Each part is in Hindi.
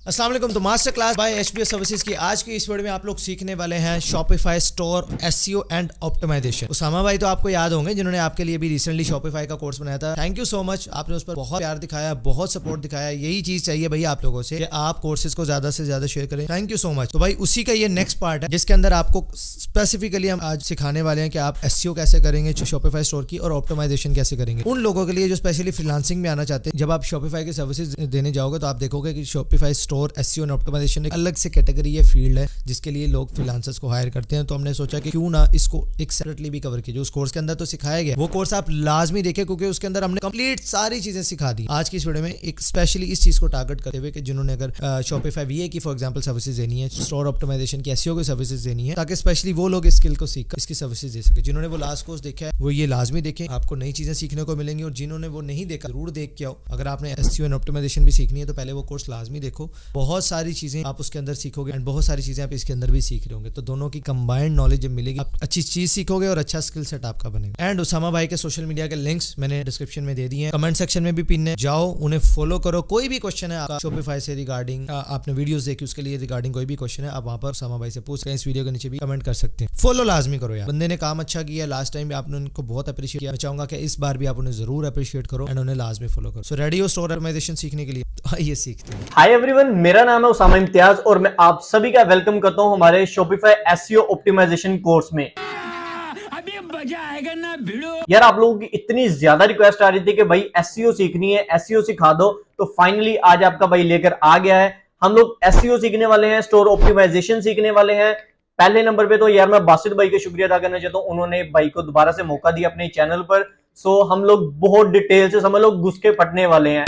अस्सलाम वालेकुम। तो master class by HBS services की आज की इस वीडियो में आप लोग सीखने वाले हैं Shopify store SEO and optimization. Usama भाई तो आपको याद होंगे जिन्होंने आपके लिए भी रिसेंटली शॉपिफाई का कोर्स बनाया था। थैंक यू सो मच, आपने उस पर बहुत प्यार दिखाया, बहुत सपोर्ट दिखाया। यही चीज चाहिए भाई आप लोगों से कि आप कोर्सेज को ज्यादा से ज्यादा शेयर करें। Thank you so much. तो भाई उसी का ये नेक्स्ट पार्ट है जिसके अंदर आपको स्पेसिफिकली हम आज सिखाने वाले हैं कि आप एसईओ कैसे करेंगे शॉपिफाई स्टोर की और ऑप्टिमाइजेशन कैसे करेंगे उन लोगों के लिए जो स्पेशली फ्रीलांसिंग में आना चाहते हैं। जब आप शॉपिफाई की सर्विसेज देने जाओगे तो आप देखोगे कि शॉपिफाई स्टोर एसईओ एंड एक अलग से कैटेगरी या फील्ड है जिसके लिए लोग फ्रीलांसर्स को हायर करते हैं। तो हमने सोचा कि क्यों ना इसको एक सेपरेटली भी कवर किया। जो उस कोर्स के अंदर तो सिखाया गया वो कोर्स आप लाजमी देखें क्योंकि उसके अंदर हमने कंप्लीट सारी चीजें सिखा दी। आज की इस वीडियो में एक स्पेशली इस चीज को टारगेट करते हुए कि जिन्होंने अगर शॉपिफाई वीए की फॉर एग्जांपल सर्विसेज देनी है, स्टोर ऑप्टिमाइजेशन की एसईओ की सर्विसेज देनी है, ताकि स्पेशली वो लोग इस स्किल को सीखकर इसकी सर्विसेज दे सके। जिन्होंने वो लास्ट कोर्स देखा है वो ये लाजमी देखें, आपको नई चीजें सीखने को मिलेंगी। और जिन्होंने वो नहीं देखा जरूर देख के आओ। अगर आपने एसईओ एंड ऑप्टिमाइजेशन भी सीखनी है तो पहले वो कोर्स लाजमी देखो। बहुत सारी चीजें आप उसके अंदर सीखोगे एंड बहुत सारी चीजें आप इसके अंदर भी सीख रहे होंगे। तो दोनों की कंबाइंड नॉलेज जब मिलेगी आप अच्छी चीज सीखोगे और अच्छा स्किल सेट आपका बनेगा। एंड उसामा भाई के सोशल मीडिया के लिंक्स मैंने डिस्क्रिप्शन में दे दिए हैं, कमेंट सेक्शन में भी पिन है, जाओ उन्हें फॉलो करो। कोई भी क्वेश्चन है आपका शॉपिफाई से रिगार्डिंग, आपने वीडियोस देखी उसके लिए रिगार्डिंग कोई भी क्वेश्चन है आप वहां पर उसामा भाई से पूछ सकते हैं। इस वीडियो के नीचे भी कमेंट कर सकते हैं। फॉलो लाजमी करो यार, बंदे ने काम अच्छा किया, लास्ट टाइम भी आपने उनको बहुत अप्रिशिएट किया। मैं चाहूंगा कि इस बार भी आप उन्हें जरूर अप्रिशिएट करो एंड उन्हें लाजमी फॉलो करो। सो रेडी हो स्टोर ऑप्टिमाइजेशन सीखने के लिए? आइए सीखते हैं। हाय एवरीवन, मेरा नाम है उसामा इम्तियाज और मैं आप सभी का वेलकम करता हूं हमारे शॉपिफाई एसईओ ऑप्टिमाइजेशन कोर्स में। अभी मजा आएगा ना भिड़ो। यार आप लोगों की इतनी ज्यादा रिक्वेस्ट आ रही थी कि भाई एसईओ सीखनी है, एसईओ सिखा दो, तो फाइनली आज आपका भाई लेकर आ गया है। हम लोग एसईओ सीखने वाले हैं, स्टोर ऑप्टिमाइजेशन सीखने वाले हैं। पहले नंबर पे तो यार मैं बासित भाई का शुक्रिया अदा करना चाहता हूं, उन्होंने भाई को दोबारा से मौका दिया अपने चैनल पर। सो हम लोग बहुत डिटेल से समझ लो घुस के फटने वाले हैं।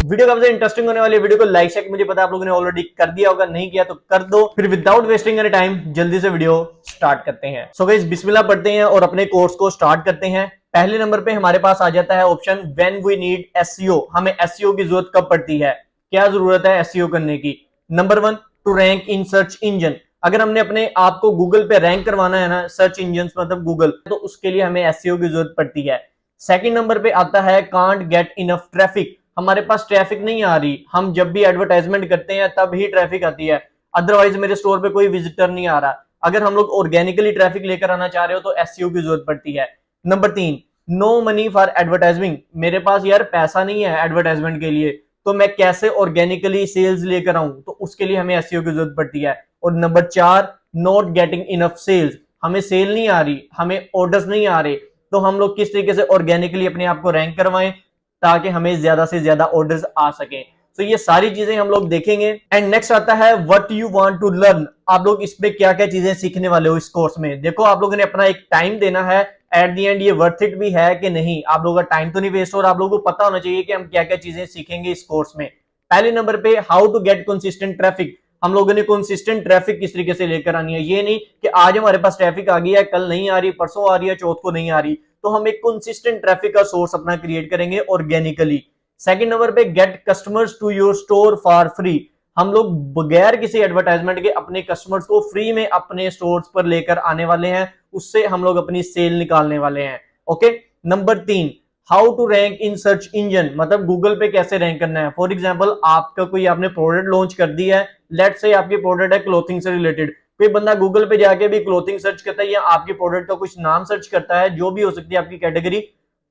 वीडियो काफी इंटरेस्टिंग होने वाली है। वीडियो को लाइक शेयर मुझे पता है आप लोगों ने ऑलरेडी कर दिया होगा, नहीं किया तो कर दो। फिर विदाउट वेस्टिंग एनी टाइम जल्दी से वीडियो स्टार्ट करते हैं। सो गाइस बिस्मिल्लाह पढ़ते हैं और अपने कोर्स को स्टार्ट करते हैं। पहले नंबर पे हमारे पास आ जाता है option when we need SEO. हमें एसईओ की जरूरत कब पड़ती है, क्या जरूरत है एसईओ करने की? Number 1, to rank in search engine. अगर हमने अपने आप को गूगल पे रैंक करवाना है ना, सर्च इंजन मतलब गूगल, तो उसके लिए हमें एसईओ की जरूरत पड़ती है। सेकंड नंबर पे आता है कांट गेट इनफ ट्रैफिक। हमारे पास ट्रैफिक नहीं आ रही, हम जब भी एडवर्टाइजमेंट करते हैं तब ही ट्रैफिक आती है, अदरवाइज मेरे स्टोर पे कोई विजिटर नहीं आ रहा। अगर हम लोग ऑर्गेनिकली ट्रैफिक लेकर आना चाह रहे हो तो एसईओ की जरूरत पड़ती है। Number 3, no money for advertising. मेरे पास यार पैसा नहीं है एडवर्टाइजमेंट के लिए, तो मैं कैसे ऑर्गेनिकली सेल्स लेकर आऊं, तो उसके लिए हमें एसईओ की जरूरत पड़ती है। और number 4, not getting enough sales. हमें सेल नहीं आ रही, हमें ऑर्डर्स नहीं आ रहे, तो हम लोग किस तरीके से ऑर्गेनिकली अपने आप को रैंक करवाएं ताकि हमें ज्यादा से ज्यादा ऑर्डर्स आ सकें। तो ये सारी चीजें हम लोग देखेंगे। एंड नेक्स्ट आता है what you want to learn. आप लोग इसमें क्या क्या चीजें सीखने वाले हो इस कोर्स में। देखो आप लोगों ने अपना एक टाइम देना है, एट द एंड ये वर्थ इट भी है कि नहीं, आप लोगों का टाइम तो नहीं वेस्ट हो और आप लोगों को पता होना चाहिए कि हम क्या क्या चीजें सीखेंगे इस कोर्स में। पहले नंबर पे how to get consistent traffic. हम लोगों ने कंसिस्टेंट ट्रैफिक किस तरीके से लेकर आनी है, ये नहीं कि आज हमारे पास ट्रैफिक आ गई है, कल नहीं आ रही, परसों आ रही है, चौथ को नहीं आ रही। तो हम एक कंसिस्टेंट ट्रैफिक का सोर्स अपना क्रिएट करेंगे ऑर्गेनिकली। सेकंड नंबर पे get customers to your store for free. हम लोग बगैर किसी एडवर्टाइजमेंट के अपने कस्टमर्स को फ्री में अपने स्टोर्स पर लेकर आने वाले हैं, उससे हम लोग अपनी सेल निकालने वाले हैं। Okay. Number 3, how to rank in search engine, मतलब गूगल पे कैसे रैंक करना है। फॉर एग्जांपल आपका कोई आपने प्रोडक्ट लॉन्च कर दिया है, लेट्स से आपकी प्रोडक्ट है क्लोथिंग से रिलेटेड, कोई बंदा गूगल पे जाके भी क्लोथिंग सर्च करता है या आपके प्रोडक्ट का कुछ नाम सर्च करता है, जो भी हो सकती है आपकी कैटेगरी,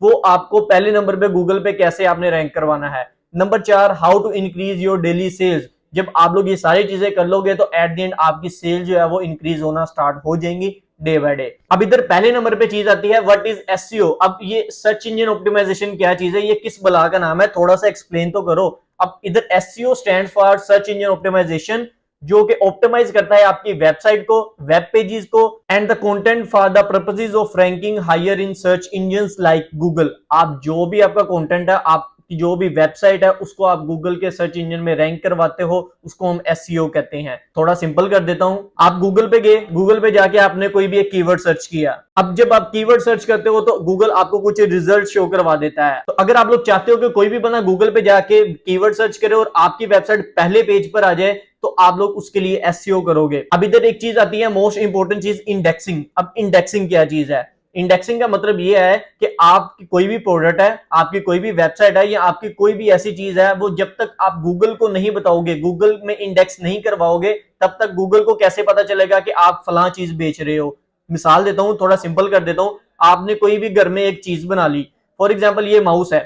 वो आपको पहले नंबर पे गूगल पे कैसे आपने रैंक करवाना है। Number 4, how to increase your daily sales. जब आप लोग ये सारी चीजें कर लोगे तो एट द एंड आपकी सेल जो है वो इंक्रीज होना स्टार्ट हो जाएंगी डे बाय डे। अब इधर पहले नंबर पे चीज आती है व्हाट इज एसईओ। अब ये सर्च इंजन ऑप्टिमाइजेशन क्या चीज है, ये किस बला का नाम है, थोड़ा सा एक्सप्लेन तो करो। अब इधर SEO stands for search engine optimization, जो कि ऑप्टिमाइज करता है आपकी वेबसाइट को, वेब पेजेस को and the content for the purposes of ranking higher in search engines like Google. आप जो भी आपका कंटेंट है, आप जो भी वेबसाइट है, उसको आप गूगल के सर्च इंजन में रैंक करवाते हो, उसको हम एसईओ कहते हैं। थोड़ा सिंपल कर देता हूं, आप गूगल पे गए, गूगल पे जाके आपने कोई भी एक कीवर्ड सर्च किया। अब जब आप कीवर्ड सर्च करते हो तो गूगल आपको कुछ रिजल्ट शो करवा देता है। तो अगर आप लोग चाहते हो कि कोई भी बंदा गूगल पे जाके कीवर्ड सर्च करे और आपकी वेबसाइट पहले पेज पर आ जाए, तो आप लोग उसके लिए एसईओ करोगे। अब इधर एक चीज आती है मोस्ट इंपोर्टेंट चीज, इंडेक्सिंग। अब इंडेक्सिंग क्या चीज है? इंडेक्सिंग का मतलब ये है कि आपकी कोई भी प्रोडक्ट है, आपकी कोई भी वेबसाइट है या आपकी कोई भी ऐसी चीज है, वो जब तक आप गूगल को नहीं बताओगे, गूगल में इंडेक्स नहीं करवाओगे, तब तक गूगल को कैसे पता चलेगा कि आप फलां चीज बेच रहे हो। मिसाल देता हूं, थोड़ा सिंपल कर देता हूं। आपने कोई भी घर में एक चीज बना ली, फॉर एग्जाम्पल ये माउस है,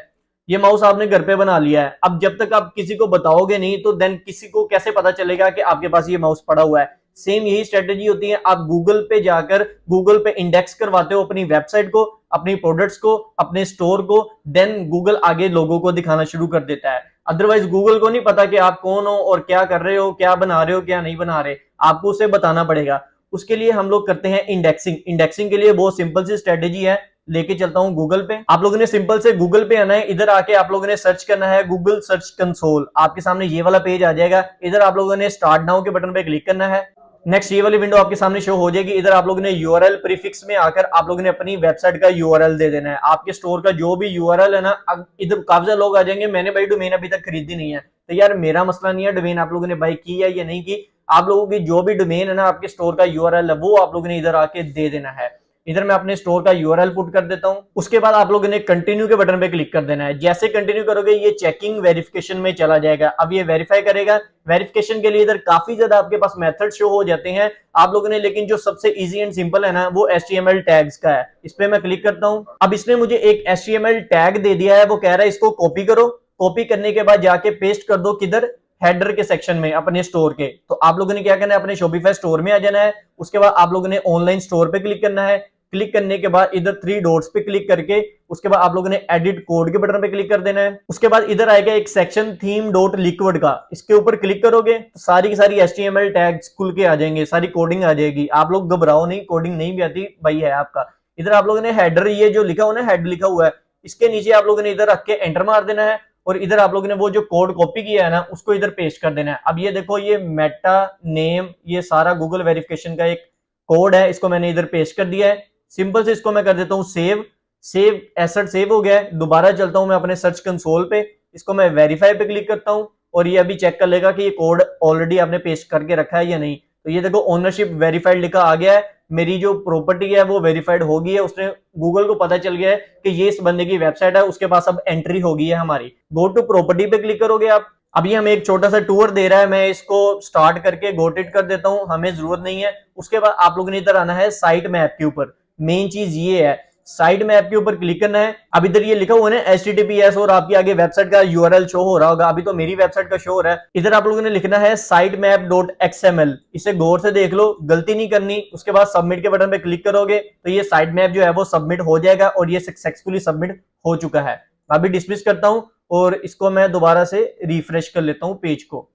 ये माउस आपने घर पे बना लिया है। अब जब तक आप किसी को बताओगे नहीं तो देन किसी को कैसे पता चलेगा कि आपके पास ये माउस पड़ा हुआ है। सेम यही स्ट्रेटेजी होती है, आप गूगल पे जाकर गूगल पे इंडेक्स करवाते हो अपनी वेबसाइट को, अपनी प्रोडक्ट्स को, अपने स्टोर को, देन गूगल आगे लोगों को दिखाना शुरू कर देता है। अदरवाइज गूगल को नहीं पता कि आप कौन हो और क्या कर रहे हो, क्या बना रहे हो, क्या नहीं बना रहे, आपको उसे बताना पड़ेगा। उसके लिए हम लोग करते हैं इंडेक्सिंग। इंडेक्सिंग के लिए बहुत सिंपल सी स्ट्रेटेजी है, लेके चलता हूं गूगल पे। आप लोगों ने सिंपल से गूगल पे आना है, इधर आके आप लोगों ने सर्च करना है गूगल सर्च कंसोल। आपके सामने ये वाला पेज आ जाएगा, इधर आप लोगों ने स्टार्ट नाउ के बटन पे क्लिक करना है। नेक्स्ट ये वाली विंडो आपके सामने शो हो जाएगी। इधर आप लोगों ने यूआरएल प्रीफिक्स में आकर आप लोगों ने अपनी वेबसाइट का यूआरएल दे देना है। आपके स्टोर का जो भी यूआरएल है ना, इधर काफी ज्यादा लोग आ जाएंगे, मैंने भाई डोमेन अभी तक खरीदी नहीं है, तो यार मेरा मसला नहीं है डोमेन आप लोगों ने बाई की है या नहीं की। आप लोगों की जो भी डोमेन है ना, आपके स्टोर का यूआरएल है, वो आप लोगों ने इधर आके दे देना है। इधर मैं अपने स्टोर का यूआरएल पुट कर देता हूं। उसके बाद आप लोगों ने कंटिन्यू के बटन पे क्लिक कर देना है। जैसे कंटिन्यू करोगे ये चेकिंग वेरिफिकेशन में चला जाएगा। अब ये वेरीफाई करेगा। वेरिफिकेशन के लिए इधर काफी ज्यादा आपके पास मेथड शो हो जाते हैं आप लोगों ने, लेकिन जो सबसे इजी एंड सिंपल है ना, वो HTML टैग्स का है। इस पे मैं क्लिक करता हूं। अब इसने मुझे एक HTML टैग दे दिया है, वो कह रहा है इसको कॉपी करो। कॉपी करने के बाद जाके पेस्ट कर दो किधर, हेडर के सेक्शन में अपने स्टोर के। तो आप लोगों ने क्या करना है, अपने शॉपिफाई स्टोर में आ जाना है। उसके बाद आप लोगों ने ऑनलाइन स्टोर पे क्लिक करना है। क्लिक करने के बाद इधर 3 डॉट्स पे क्लिक करके उसके बाद आप लोगों ने एडिट कोड के बटन पे क्लिक कर देना है। उसके बाद इधर आएगा एक सेक्शन थीम डॉट लिक्विड का, इसके ऊपर क्लिक करोगे तो सारी की सारी HTML टैग्स खुल के आ जाएंगे, सारी कोडिंग आ जाएगी। आप लोग घबराओ नहीं, कोडिंग नहीं भी आती भाई है आपका। इधर आप लोगों ने हेडर, ये जो लिखा हुआ ना, हेड लिखा हुआ है, इसके नीचे आप लोगों ने इधर रख के एंटर मार देना है और इधर आप लोगों ने वो जो कोड कॉपी किया है ना, उसको इधर पेस्ट कर देना है। अब ये देखो, ये मेटा नेम, ये सारा गूगल वेरिफिकेशन का एक कोड है, इसको मैंने इधर पेस्ट कर दिया है। सिंपल से इसको मैं कर देता हूं सेव। सेव एसेट सेव हो गया है। दोबारा चलता हूं मैं अपने सर्च कंसोल पे, इसको मैं वेरीफाई पे क्लिक करता हूं और ये अभी चेक कर लेगा कि ये कोड ऑलरेडी आपने पेस्ट करके रखा है या नहीं। तो ये देखो ओनरशिप वेरीफाइड लिखा आ गया है, मेरी जो प्रॉपर्टी है वो वेरीफाइड हो गई है। उसने गूगल को पता चल गया है कि ये इस बंदे की वेबसाइट है, उसके पास अब एंट्री हो गई है हमारी। गो टू प्रॉपर्टी पे क्लिक करोगे आप। अभी हमें एक छोटा सा टूर दे रहा है, मैं इसको स्टार्ट करके गोट इट कर देता हूं, हमें जरूरत नहीं है। उसके बाद आप लोगों ने इधर आना है साइट मैप के ऊपर। मेन चीज ये है, साइट मैप के ऊपर क्लिक करना है। अब इधर ये लिखा हुआ है ना HTTPS और आपकी आगे वेबसाइट का URL शो हो रहा होगा, अभी तो मेरी वेबसाइट का शो हो रहा है। इधर आप लोगों ने लिखना है sitemap.xml, इसे गौर से देख लो, गलती नहीं करनी। उसके बाद सबमिट के बटन पे क्लिक करोगे तो ये साइट मैप जो है वो सबमिट हो जाएगा और ये सक्सेसफुली सबमिट हो चुका है। अभी डिसमिस करता हूं और इसको मैं दोबारा से रिफ्रेश कर लेता हूं पेज को।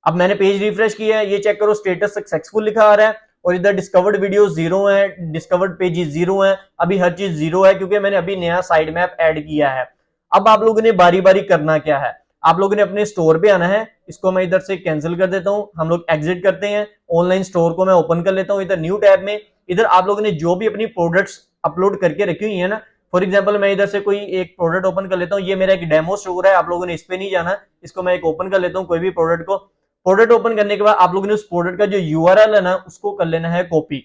अब मैंने पेज रिफ्रेश किया है, ये चेक करो स्टेटस सक्सेसफुल लिखा आ रहा है और इधर डिस्कवर्ड वीडियो 0 है, डिस्कवर्ड पेजेस 0 है। अभी हर चीज 0 है क्योंकि मैंने अभी नया साइड मैप ऐड किया है। अब आप लोगों ने बारी बारी करना क्या है, आप लोगों ने अपने स्टोर पे आना है। इसको मैं इधर से कैंसिल कर देता हूं, हम लोग एग्जिट करते हैं। ऑनलाइन स्टोर को मैं ओपन कर लेता हूं इधर न्यू टैब में। इधर आप लोगों ने जो भी अपनी प्रोडक्ट्स अपलोड करके रखी हुई है ना, फॉर एग्जाम्पल मैं इधर से कोई एक प्रोडक्ट ओपन कर लेता हूँ। ये मेरा एक डेमो स्टोर है, आप लोगों ने इस पे नहीं जाना, इसको मैं एक ओपन कर लेता हूँ कोई भी प्रोडक्ट को। प्रोडक्ट ओपन करने के बाद आप लोगों ने उस प्रोडक्ट का जो URL है ना, उसको कर लेना है कॉपी।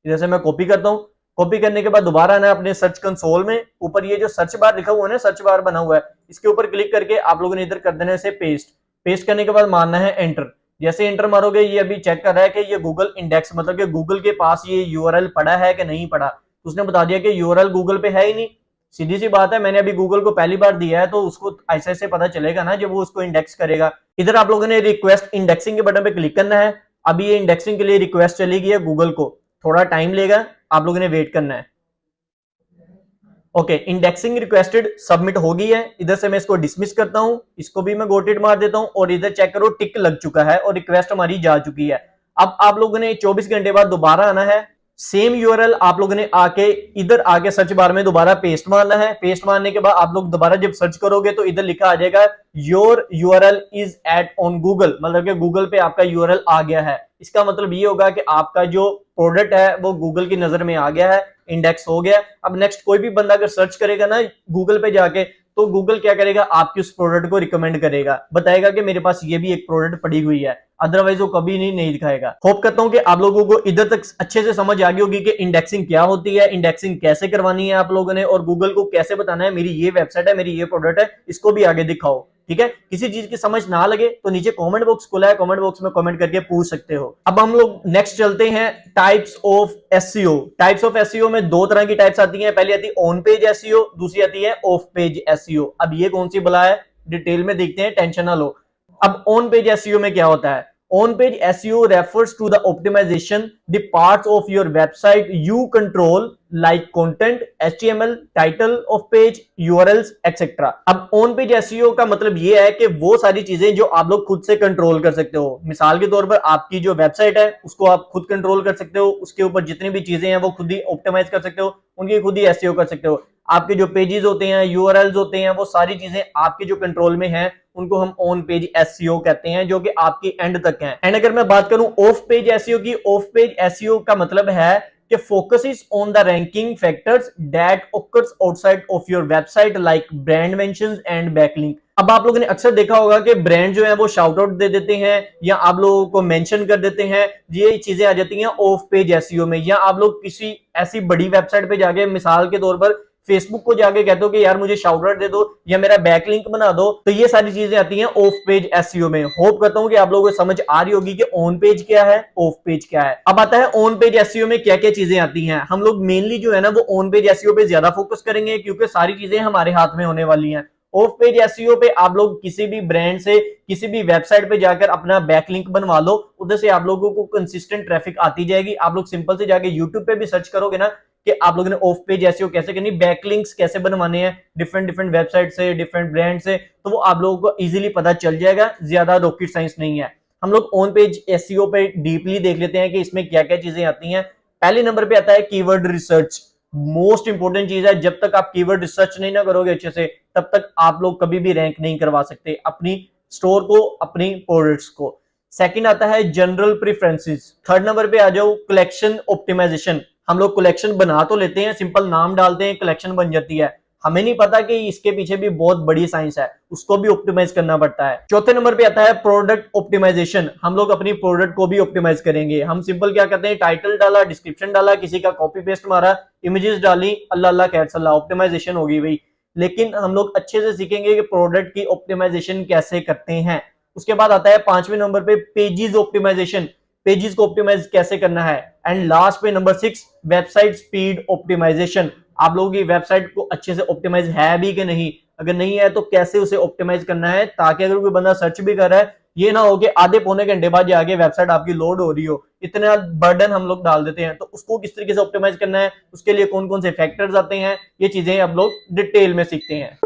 जैसे मैं कॉपी करता हूं, कॉपी करने के बाद दोबारा आना है अपने सर्च कंसोल में। ऊपर ये जो सर्च बार लिखा हुआ है ना, सर्च बार बना हुआ है, इसके ऊपर क्लिक करके आप लोगों ने इधर कर देना है इसे पेस्ट। पेस्ट करने के बाद मारना है एंटर। जैसे एंटर मारोगे ये अभी चेक कर रहा है कि ये गूगल इंडेक्स, मतलब कि गूगल के पास ये URL पड़ा है कि नहीं पड़ा। तो उसने बता दिया कि URL गूगल पे है ही नहीं। सीधी सी बात है, मैंने अभी गूगल को पहली बार दिया है तो उसको ऐसे ऐसे पता चलेगा ना जब वो उसको इंडेक्स करेगा। इधर आप लोगों ने रिक्वेस्ट इंडेक्सिंग के बटन पे क्लिक करना है। अभी ये इंडेक्सिंग के लिए रिक्वेस्ट चली गई है गूगल को, थोड़ा टाइम लेगा, आप लोगों ने वेट करना है। ओके, इंडेक्सिंग रिक्वेस्टेड सबमिट हो गई है। इधर से मैं इसको डिसमिस करता हूं, इसको भी मैं गोटेड मार देता हूं और इधर चेक करो टिक लग चुका है और रिक्वेस्ट हमारी जा चुकी है। अब आप लोगों ने 24 घंटे बाद दोबारा आना है। सेम URL आप लोगों ने आके इधर आके सर्च बार में दोबारा पेस्ट मारना है। पेस्ट मारने के बाद आप लोग दोबारा जब सर्च करोगे तो इधर लिखा आ जाएगा your URL is at on Google, मतलब कि गूगल पे आपका URL आ गया है। इसका मतलब ये होगा कि आपका जो प्रोडक्ट है वो गूगल की नजर में आ गया है, इंडेक्स हो गया। अब नेक्स्ट कोई भी बंदा अगर सर्च करेगा ना गूगल पे जाके, तो गूगल क्या करेगा, आपकी उस प्रोडक्ट को रिकमेंड करेगा, बताएगा कि मेरे पास ये भी एक प्रोडक्ट पड़ी हुई है। अदरवाइज वो कभी नहीं दिखाएगा। होप करता हूं कि आप लोगों को इधर तक अच्छे से समझ आ गई होगी कि इंडेक्सिंग क्या होती है, इंडेक्सिंग कैसे करवानी है आप लोगों ने, और गूगल को कैसे बताना है मेरी ये वेबसाइट है, मेरी ये प्रोडक्ट है, इसको भी आगे दिखाओ। ठीक है, किसी चीज की समझ ना लगे तो नीचे कमेंट बॉक्स खुला है, कमेंट बॉक्स में कमेंट करके पूछ सकते हो। अब हम लोग नेक्स्ट चलते हैं types of SEO. Types of SEO में दो तरह की टाइप्स आती हैं, पहली आती है ऑन पेज एसईओ, दूसरी आती है ऑफ पेज एसईओ। अब ये कौन सी बला है डिटेल में देखते हैं, टेंशन ना लो। अब ऑन पेज एसईओ में क्या होता है? On page SEO refers to the optimization the parts of your website you control like content, HTML, title of page, URLs, etc. अब on page SEO का मतलब ये है कि वो सारी चीजें जो आप लोग खुद से कंट्रोल कर सकते हो। मिसाल के तौर पर आपकी जो वेबसाइट है उसको आप खुद कंट्रोल कर सकते हो, उसके ऊपर जितनी भी चीजें हैं वो खुद ही ऑप्टिमाइज कर सकते हो, उनकी खुद ही SEO कर सकते हो। आपके जो पेजेस होते हैं, यूआरएल्स होते हैं, वो सारी चीजें आपके जो कंट्रोल में हैं, उनको हम ऑन पेज एसईओ कहते हैं, जो कि आपकी एंड तक है। एंड अगर मैं बात करूं ऑफ पेज एसईओ की, ऑफ पेज एसईओ का मतलब है कि focuses on the ranking factors that occurs outside of your website like brand mentions and backlink. अब आप लोगों ने अक्सर देखा होगा कि ब्रांड जो है वो शाउट आउट दे देते हैं या आप लोगों को मेंशन कर देते हैं, ये चीजें आ जाती हैं ऑफ पेज एसईओ में। या आप लोग किसी ऐसी बड़ी वेबसाइट पे जाके, मिसाल के तौर पर फेसबुक को जाके कहते हो कि यार मुझे शाउट आउट दे दो या मेरा बैकलिंक बना दो, तो ये सारी चीजें आती हैं ऑफ पेज एसईओ में। होप करता हूं कि आप लोगों को समझ आ रही होगी कि ऑन पेज क्या है, ऑफ पेज क्या है। अब आता है ऑन पेज एसईओ में क्या क्या चीजें आती हैं। हम लोग मेनली जो है ना वो ऑन पेज एसईओ पे ज्यादा फोकस करेंगे, क्योंकि सारी चीजें हमारे हाथ में होने वाली हैं। ऑफ पेज एसईओ पे आप लोग किसी भी ब्रांड से किसी भी वेबसाइट पे जाकर अपना बैकलिंक बनवा लो, उधर से आप लोगों को कंसिस्टेंट ट्रैफिक आती जाएगी। आप लोग सिंपल से जाके यूट्यूब पे भी सर्च करोगे ना कि आप लोगों ने ऑफ पेज एसईओ कैसे करनी, बैकलिंक्स कैसे बनवाने हैं डिफरेंट वेबसाइट से, डिफरेंट ब्रांड से, तो वो आप लोगों को इजीली पता चल जाएगा। ज्यादा रॉकेट साइंस नहीं है। हम लोग ऑन पेज एसईओ पे डीपली देख लेते हैं कि इसमें क्या क्या चीजें आती हैं। पहले नंबर पे आता है कीवर्ड रिसर्च। मोस्ट इंपोर्टेंट चीज है, जब तक आप कीवर्ड रिसर्च नहीं ना करोगे अच्छे से, तब तक आप लोग कभी भी रैंक नहीं करवा सकते अपनी स्टोर को, अपनी प्रोडक्ट्स को। सेकंड आता है जनरल प्रेफरेंसेस। थर्ड नंबर पे आ जाओ कलेक्शन ऑप्टिमाइजेशन। हम लोग कलेक्शन बना तो लेते हैं, सिंपल नाम डालते हैं, कलेक्शन बन जाती है, हमें नहीं पता कि इसके पीछे भी बहुत बड़ी साइंस है, उसको भी ऑप्टिमाइज करना पड़ता है। चौथे नंबर पे आता है प्रोडक्ट ऑप्टिमाइजेशन। हम लोग अपनी प्रोडक्ट को भी ऑप्टिमाइज करेंगे। हम सिंपल क्या करते हैं, टाइटल डाला, डिस्क्रिप्शन डाला, किसी का कॉपी पेस्ट मारा, इमेजेस डाली, अल्लाह अल्लाह खैर सल्लाह, ऑप्टिमाइजेशन होगी भाई। लेकिन हम लोग अच्छे से सीखेंगे कि प्रोडक्ट की ऑप्टिमाइजेशन कैसे करते हैं। उसके बाद आता है पांचवें नंबर पे पेजेस ऑप्टिमाइजेशन। पेजेस को ऑप्टिमाइज कैसे करना है। एंड लास्ट पे नंबर 6 वेबसाइट स्पीड ऑप्टिमाइजेशन। आप लोगों की वेबसाइट को अच्छे से ऑप्टिमाइज है भी कि नहीं, अगर नहीं है तो कैसे उसे ऑप्टिमाइज करना है, ताकि अगर कोई बंदा सर्च भी कर रहा है, ये ना हो कि आधे पौने घंटे बाद जाके वेबसाइट आपकी लोड हो रही हो। इतना बर्डन हम लोग डाल देते हैं, तो उसको किस तरीके से ऑप्टिमाइज करना है, उसके लिए कौन कौन से फैक्टर्स आते हैं, ये चीजें अब लोग डिटेल में सीखते हैं।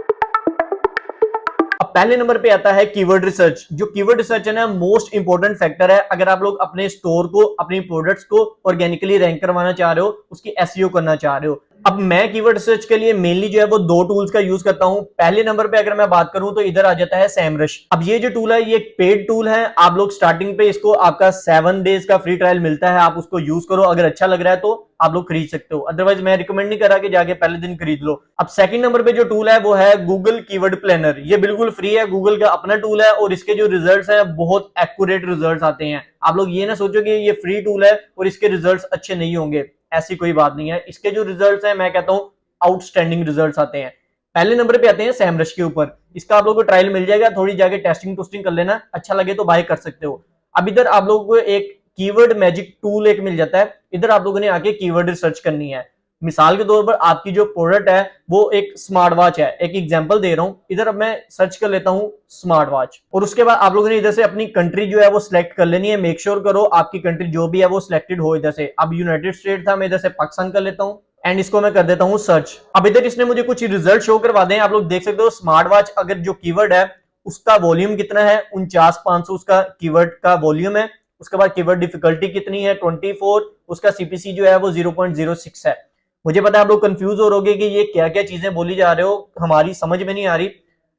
अब पहले नंबर पे आता है कीवर्ड रिसर्च। जो कीवर्ड रिसर्च है ना, मोस्ट इंपोर्टेंट फैक्टर है अगर आप लोग अपने स्टोर को, अपनी प्रोडक्ट्स को ऑर्गेनिकली रैंक करवाना चाह रहे हो, उसकी एसईओ करना चाह रहे हो। अब मैं कीवर्ड रिसर्च के लिए मेनली जो है वो दो टूल्स का यूज करता हूं। पहले नंबर पे अगर मैं बात करूं तो इधर आ जाता है सैमरश। अब ये जो टूल है ये एक पेड टूल है। आप लोग स्टार्टिंग पे इसको, आपका 7 डेज का फ्री ट्रायल मिलता है, आप उसको यूज करो, अगर अच्छा लग रहा है तो आप लोग खरीद सकते हो, अदरवाइज मैं रिकमेंड नहीं करा कि जाके पहले दिन खरीद लो। अब सेकंड नंबर पे जो टूल है वो है गूगल कीवर्ड प्लानर। ये बिल्कुल फ्री है, गूगल का अपना टूल है, और इसके जो रिजल्ट्स हैं बहुत एक्यूरेट रिजल्ट्स आते हैं। आप लोग ये ना सोचो कि ये फ्री टूल है और इसके रिजल्ट्स अच्छे नहीं होंगे, ऐसी कोई बात नहीं है। इसके जो रिजल्ट्स हैं, मैं कहता हूं आउटस्टैंडिंग रिजल्ट्स आते हैं। पहले नंबर पे आते हैं सैमरश के ऊपर। इसका आप लोगों को ट्रायल मिल जाएगा, थोड़ी जाके टेस्टिंग टूस्टिंग कर लेना, अच्छा लगे तो बाय कर सकते हो। अब इधर आप लोगों को एक कीवर्ड मैजिक टूल एक मिल जाता है। इधर आप लोगों ने आके कीवर्ड रिसर्च करनी है। मिसाल के तौर पर आपकी जो प्रोडक्ट है वो एक स्मार्ट वॉच है, एक एग्जांपल दे रहा हूं। इधर अब मैं सर्च कर लेता हूं स्मार्ट वॉच, और उसके बाद आप लोगों ने इधर से अपनी कंट्री जो है वो सिलेक्ट कर लेनी है। मेक श्योर करो आपकी कंट्री जो भी है वो सिलेक्टेड हो इधर से। अब यूनाइटेड स्टेट था, मैं इधर से पाकिस्तान कर लेता हूं, एंड इसको मैं कर देता हूं सर्च। अब इधर इसने मुझे कुछ रिजल्ट शो करवा दें। आप लोग देख सकते हो स्मार्ट वॉच, अगर जो कीवर्ड है उसका वॉल्यूम कितना है, 49,500 उसका कीवर्ड का वॉल्यूम है। उसके बाद कीवर्ड डिफिकल्टी कितनी है, 24। उसका सीपीसी जो है वो 0.06 है। मुझे पता है आप लोग कंफ्यूज हो रहोगे कि ये क्या क्या चीजें बोली जा रहे हो, हमारी समझ में नहीं आ रही।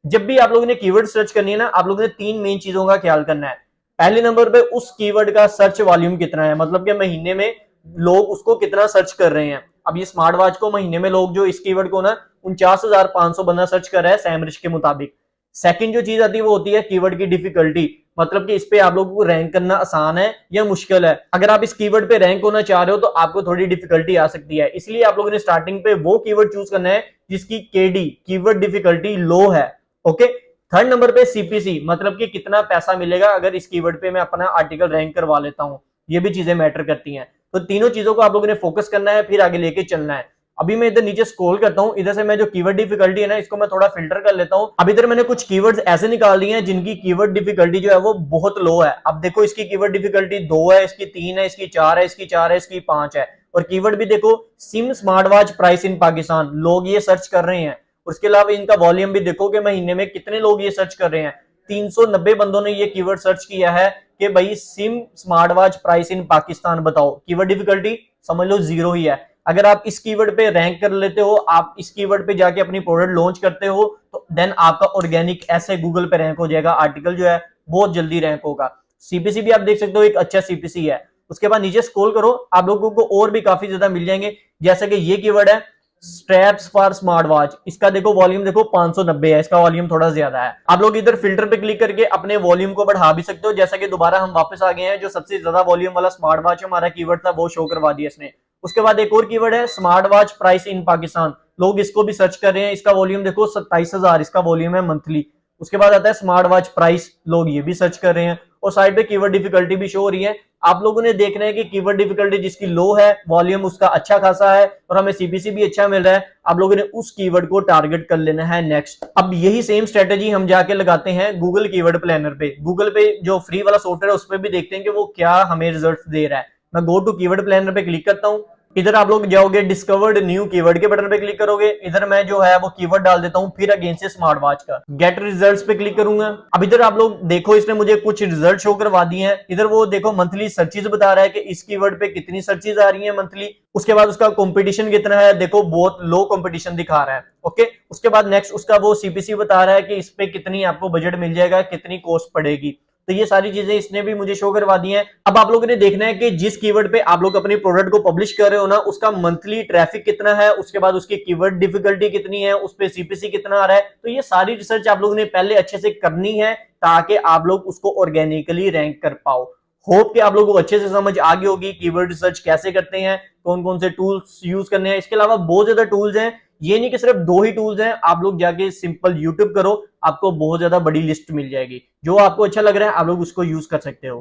जब भी आप लोगों ने कीवर्ड सर्च करनी है ना, आप लोगों ने 3 मेन चीजों का ख्याल करना है। पहले नंबर पे उस कीवर्ड का सर्च वॉल्यूम कितना है, मतलब कि महीने में लोग उसको कितना सर्च कर रहे हैं। अब ये स्मार्ट वॉच को महीने में लोग जो इस कीवर्ड को ना 49,500 बंदा सर्च कर रहा है सैमरश के मुताबिक। सेकंड जो चीज आती है वो होती है कीवर्ड की डिफिकल्टी। मतलब कि इस पे आप लोगों को रैंक करना आसान है या मुश्किल है। अगर आप इस कीवर्ड पे रैंक होना चाह रहे हो तो आपको थोड़ी डिफिकल्टी आ सकती है, इसलिए आप लोगों ने स्टार्टिंग पे वो कीवर्ड चूज करना है जिसकी केडी कीवर्ड डिफिकल्टी लो है। ओके, थर्ड नंबर पे सीपीसी, मतलब कि कितना पैसा मिलेगा अगर इस कीवर्ड पे मैं अपना आर्टिकल रैंक करवा लेता हूं, ये भी चीजें मैटर करती हैं। तो तीनों चीजों को आप लोगों ने फोकस करना है, फिर आगे लेके चलना है। अभी मैं इधर नीचे स्क्रॉल करता हूं, इधर से मैं जो कीवर्ड डिफिकल्टी है ना इसको मैं थोड़ा फिल्टर कर लेता हूं। अब इधर मैंने कुछ कीवर्ड्स ऐसे निकाल दिए हैं जिनकी कीवर्ड डिफिकल्टी जो है वो बहुत लो है। अब देखो इसकी कीवर्ड डिफिकल्टी 2 है, इसकी 3 है, इसकी 4 है, इसकी 4 है, इसकी 5 है। और कीवर्ड भी देखो SIM smart watch price in Pakistan, लोग ये सर्च कर रहे हैं। उसके अलावा इनका वॉल्यूम भी देखो कि महीने में कितने लोग ये सर्च कर रहे हैं। 390 बंदों ने ये कीवर्ड सर्च किया है कि भाई sim smart watch price in Pakistan बताओ। कीवर्ड डिफिकल्टी समझ लो 0 ही है। अगर आप इस कीवर्ड पे रैंक कर लेते हो, आप इस कीवर्ड पे जाके अपनी प्रोडक्ट लॉन्च करते हो, तो देन आपका ऑर्गेनिक ऐसे गूगल पे रैंक हो जाएगा, आर्टिकल जो है बहुत जल्दी रैंक होगा। सीपीसी भी आप देख सकते हो एक अच्छा सीपीसी है। उसके बाद नीचे स्क्रॉल करो, आप लोगों को और भी काफी ज्यादा मिल जाएंगे, जैसे कि ये कीवर्ड है स्ट्रैप्स फॉर स्मार्ट वॉच। इसका देखो वॉल्यूम देखो 590 है, इसका वॉल्यूम थोड़ा ज्यादा है। आप लोग इधर फिल्टर पे क्लिक करके अपने वॉल्यूम को बढ़ा भी सकते हो। जैसा कि दोबारा हम वापस आ गए हैं, जो सबसे ज्यादा वॉल्यूम वाला स्मार्ट वॉच हमारा कीवर्ड था वो शो करवा दिया इसने। उसके बाद एक और कीवर्ड है smart watch price in Pakistan, लोग इसको भी सर्च कर रहे हैं। इसका वॉल्यूम देखो 27,000 इसका वॉल्यूम है मंथली। उसके बाद आता है स्मार्ट वॉच प्राइस, लोग ये भी सर्च कर रहे हैं। और साइड पे कीवर्ड डिफिकल्टी भी शो हो रही है। आप लोगों ने देखना है कि कीवर्ड डिफिकल्टी जिसकी लो है, वॉल्यूम उसका अच्छा खासा है और हमें सीपीसी भी अच्छा मिल रहा है, आप लोगों ने उस कीवर्ड को टारगेट कर लेना है नेक्स्ट। अब यही सेम स्ट्रेटेजी हम जाके लगाते हैं गूगल कीवर्ड प्लानर पे। गूगल पे जो फ्री वाला सॉफ्टवेयर है उस पर भी देखते हैं कि वो क्या हमें रिजल्ट दे रहा है। मैं गो टू कीवर्ड प्लानर पे क्लिक करता हूं। इधर आप लोग जाओगे डिस्कवर्ड न्यू कीवर्ड के बटन पे क्लिक करोगे। इधर मैं जो है वो कीवर्ड डाल देता हूं, फिर अगेन से स्मार्ट वॉच का गेट रिजल्ट्स पे क्लिक करूंगा। अब इधर आप लोग देखो इसने मुझे कुछ रिजल्ट शो करवा दिए हैं। इधर वो देखो मंथली सर्चेज बता रहा है कि इस कीवर्ड पे कितनी सर्चेज आ रही है मंथली। उसके बाद उसका कंपटीशन कितना है, देखो बहुत लो कंपटीशन दिखा रहा है। ओके, उसके बाद नेक्स्ट उसका वो सीपीसी बता रहा है कि इस पे कितनी आपको बजट मिल जाएगा, कितनी कॉस्ट पड़ेगी। तो ये सारी चीजें इसने भी मुझे शो करवा दी हैं। अब आप लोगों ने देखना है कि जिस कीवर्ड पे आप लोग अपनी प्रोडक्ट को पब्लिश कर रहे हो ना, उसका मंथली ट्रैफिक कितना है, उसके बाद उसकी कीवर्ड डिफिकल्टी कितनी है, उस पे सीपीसी कितना आ रहा है। तो ये सारी रिसर्च आप लोगों ने पहले अच्छे से करनी है ताकि आप लोग उसको ऑर्गेनिकली रैंक कर पाओ। होप कि आप लोगों को अच्छे से समझ आ गई होगी कीवर्ड रिसर्च कैसे करते हैं, कौन कौन से टूल्स यूज करने हैं। इसके अलावा बहुत ज्यादा टूल्स हैं, ये नहीं कि सिर्फ 2 ही टूल्स हैं। आप लोग जाके सिंपल यूट्यूब करो, आपको बहुत ज्यादा बड़ी लिस्ट मिल जाएगी। जो आपको अच्छा लग रहा है आप लोग उसको यूज कर सकते हो।